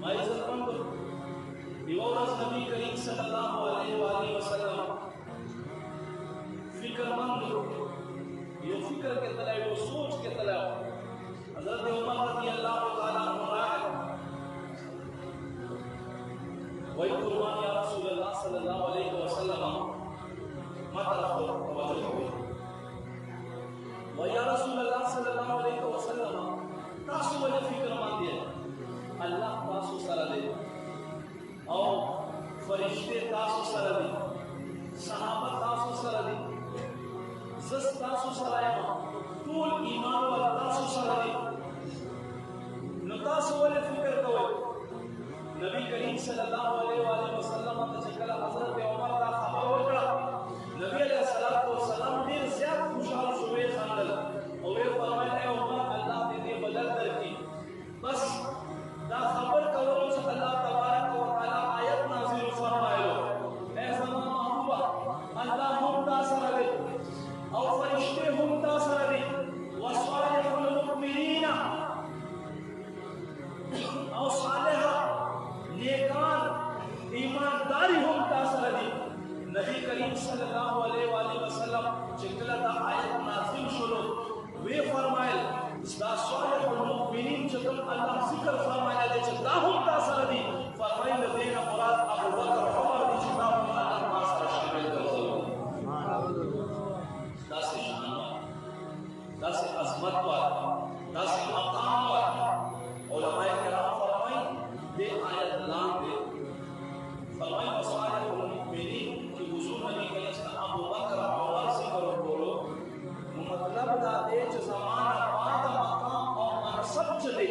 عزت مند یورز نبی کریم صلی اللہ علیہ وآلہ وسلم فکر مند یہ فکر کے تلے وہ سوچ کے تلے حضرت عمر رضی اللہ تعالیٰ عنہ وَإِذْ قُرْبَانِ يَا رَسُولَ اللَّهِ صلی اللہ علیہ وسلم مطرف توجہ وَيَا رسول اللہ صلی اللہ علیہ وسلم تاسو ولی فکر مند ہے اللہ تاسو سره دی او فرشتے تاسو سره دی صحابہ تاسو سره دی زس تاسو سره یم ټول ایمان والا تاسو سره دی نو تاسو ولی فکر کوئ نبی کریم صلی اللہ علیہ وآلہ وسلم ته چکل حضرت عمر دا خبر وکړه نبی علیہ الصلوۃ والسلام ډیر زیات خوشحال شوې خندل او یې فرمایل اے عمر الله دې بدل درکړي بس دا خبر کولو چې الله تبارک و تعالی آیت نازل فرمایلو اے زمان محبوبہ اللہ هم تا سره دی او فرشتے هم تا سره دی وصالح المؤمنین او صالحہ نیکان ایمانداری هم تا سره دی نبی کریم صلی اللہ علیہ وآلہ وسلم چکل دا آیت نازل شلو وی فرمائل دا صالح المؤمنین چکل اللہ ذکر فرمائل دے چکل هم تا سره دی فرمائل دین مراد ابو بکر عمر دی چکل اللہ تا سره شامل کرزلو دا سے شانوار دا سے عظمت وار دا سے مقام وار علماء کرام فرمائل دے آیت لان دے فرمائل صالح المؤمنین کی حضور نبی کریم صلی ابو بکر عمر ذکر کرو مطلب دا دے چھ زمانہ بعد مقام اور منصب چلے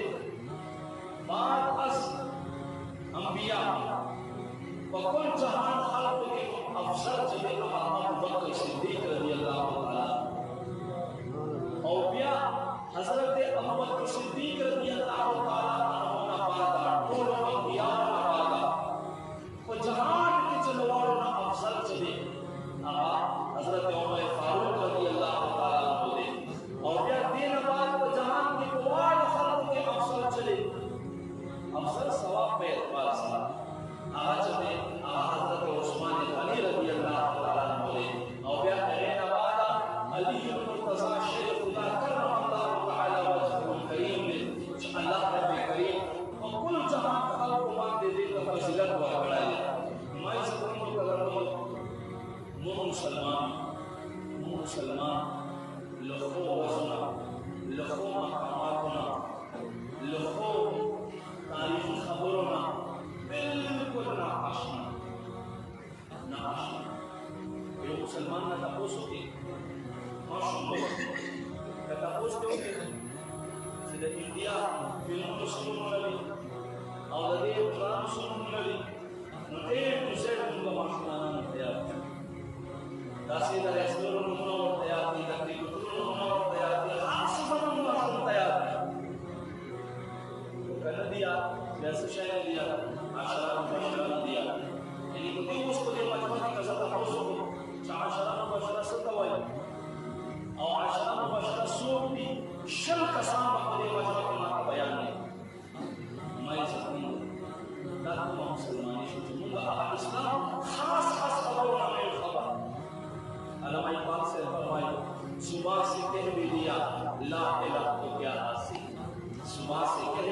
بعد از انبیاء وکل جہان خلق کے افضل چلے ابو بکر صدیق رضی اللہ تعالی اور بیا حضرت ابو بکر صدیق رضی اللہ تعالی عنہ بعد طول انبیاء بعد جہان کے چلوارنا افضل چلے حضرت عمر فاروق رضی اللہ تعالی عنہ دے اور بیا دین بعد جہان کے قوال خلق کے افضل چلے افضل ثواب پہ اعتبار سے آج دے حضرت عثمان غنی رضی اللہ تعالی عنہ دے اور بیا دین بعد علی المرتضی شیخ خدا کرم اللہ تعالی وجہ کریم نے اللہ رب کریم اور کل جہان خلق مان دے دے کا فضیلت وغیرہ میں سکرم کرم مسلمان لخو وزنا لخو مقاماتنا لخو تاریخ خبرنا بالکل ناآشنا یہ مسلمان نہ تپوسو کی ماشاءاللہ کہ تپوس کے کہ انڈیا فلم سنن لگی اور دے ڈرام سنن لگی اے دوسرے کو ماشاءاللہ نہ تیار داسی در اسلور نمونہ تیار دی تقریب نمونہ تیار دی خاص زمان نمونہ تیار دی کہنا دیا جیسے شہر دیا عشرہ مبشرہ دیا یعنی کتی اس کو دے مجمع کی قصد حوصو کو عشرہ مبشرہ ستوائی او عشرہ مبشرہ سوک دی شل قسام اپنے مجمع کی ماتا بیان دی ہماری سکتی داتو مسلمانی شجمونگا اسلام خاص خبر ہمیں خبر علامہ اقبال سے فرمائی صبح سے کہہ بھی دیا لا الہ تو کیا حاصل صبح سے کہہ